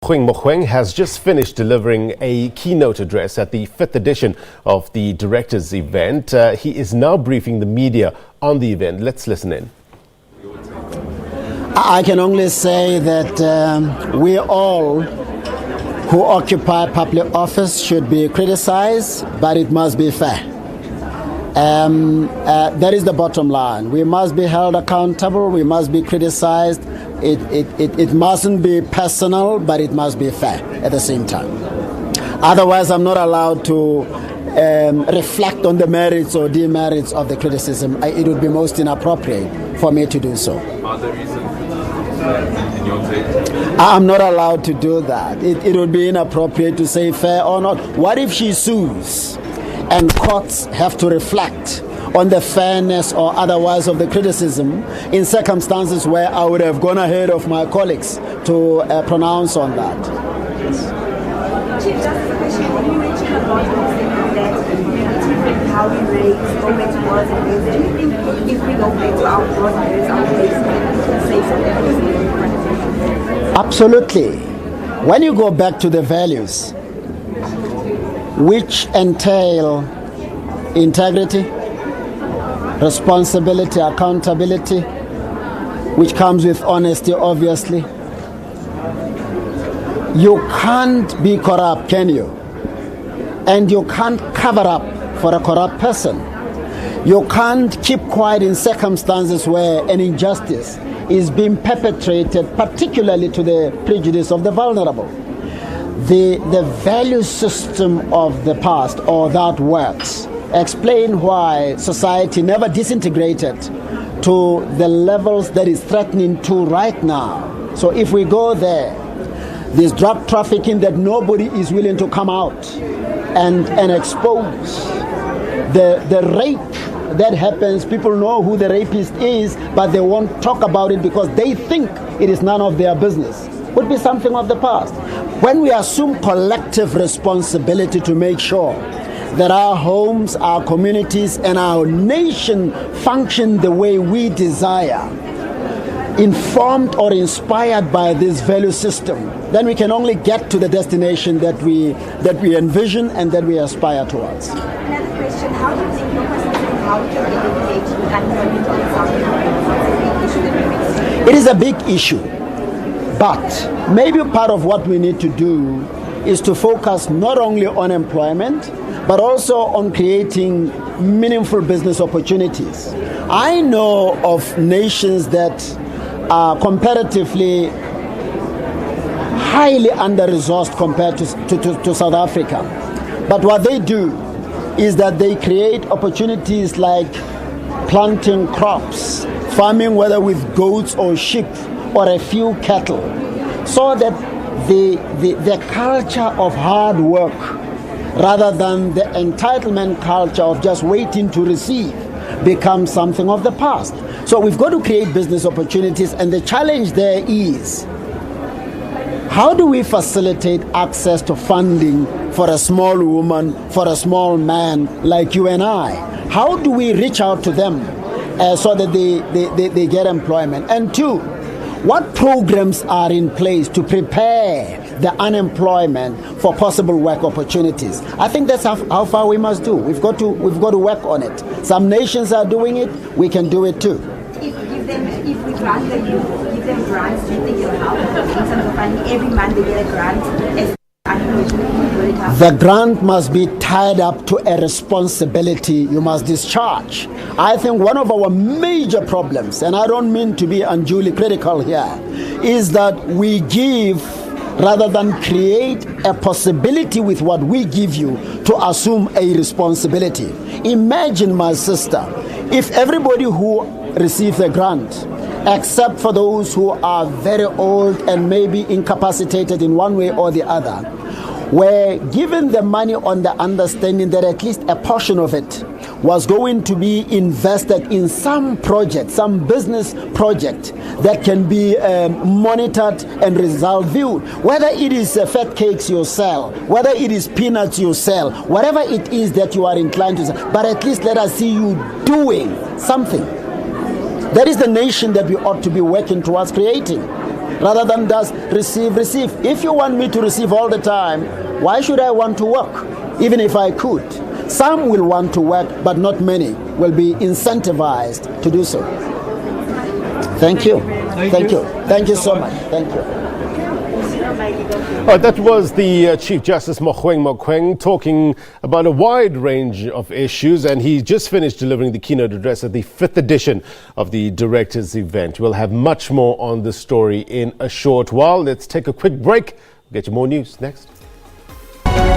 Mogoeng has just finished delivering a keynote address at the 5th edition of the Directors event. He is now briefing the media on the event. Let's listen in. I can only say that we all who occupy public office should be criticized, but it must be fair. That is the bottom line. We must be held accountable. We must be criticized. It mustn't be personal, but it must be fair at the same time. Otherwise, I'm not allowed to reflect on the merits or demerits of the criticism. It would be most inappropriate for me to do so. Are there reasons in your take? I'm not allowed to do that. It would be inappropriate to say fair or not. What if she sues and courts have to reflect on the fairness or otherwise of the criticism in circumstances where I would have gone ahead of my colleagues to pronounce on that? Chief Justice, question. When you mentioned about that how we raise, go back to wars and raise, do you think if we go back to our wars and raise our race, say something? Absolutely. When you go back to the values which entail integrity, responsibility, accountability, which comes with honesty, obviously. You can't be corrupt, can you? And you can't cover up for a corrupt person. You can't keep quiet in circumstances where an injustice is being perpetrated, particularly to the prejudice of the vulnerable. The value system of the past, or that works, explain why society never disintegrated to the levels that is threatening to right now. So if we go there, this drug trafficking that nobody is willing to come out and expose, the rape that happens, people know who the rapist is, but they won't talk about it because they think it is none of their business, would be something of the past. When we assume collective responsibility to make sure that our homes, our communities, and our nation function the way we desire, informed or inspired by this value system, then we can only get to the destination that we envision and that we aspire towards. Another question, how do you think your perception of how we can engage with unemployment in South Africa? It is a big issue, but maybe part of what we need to do is to focus not only on employment, but also on creating meaningful business opportunities. I know of nations that are comparatively highly under-resourced compared to South Africa. But what they do is that they create opportunities like planting crops, farming whether with goats or sheep or a few cattle, so that the culture of hard work, rather than the entitlement culture of just waiting to receive, becomes something of the past. So we've got to create business opportunities, and the challenge there is, how do we facilitate access to funding for a small woman, for a small man like you and I? How do we reach out to them so that they get employment? And two, what programs are in place to prepare the unemployment for possible work opportunities? I think that's how far we must do. We've got to work on it. Some nations are doing it. We can do it too. If we grant them, give them grants, do you think it'll help in terms of funding? Every month they get a grant as unemployed. The grant must be tied up to a responsibility you must discharge. I think one of our major problems, and I don't mean to be unduly critical here, is that we give rather than create a possibility with what we give you to assume a responsibility. Imagine, my sister, if everybody who receives a grant, except for those who are very old and maybe incapacitated in one way or the other, were given the money on the understanding that at least a portion of it was going to be invested in some project, some business project that can be monitored and result viewed. Whether it is fat cakes you sell, whether it is peanuts you sell, whatever it is that you are inclined to sell, but at least let us see you doing something. That is the nation that we ought to be working towards creating. rather than just receive. If you want me to receive all the time, why should I want to work, even if I could? Some will want to work, but not many will be incentivized to do so. Thank you. Thank you. Thank you so much. Thank you. That was the Chief Justice Mogoeng talking about a wide range of issues, and he just finished delivering the keynote address at the 5th edition of the Directors event. We'll have much more on the story in a short while. Let's take a quick break. We'll get you more news next.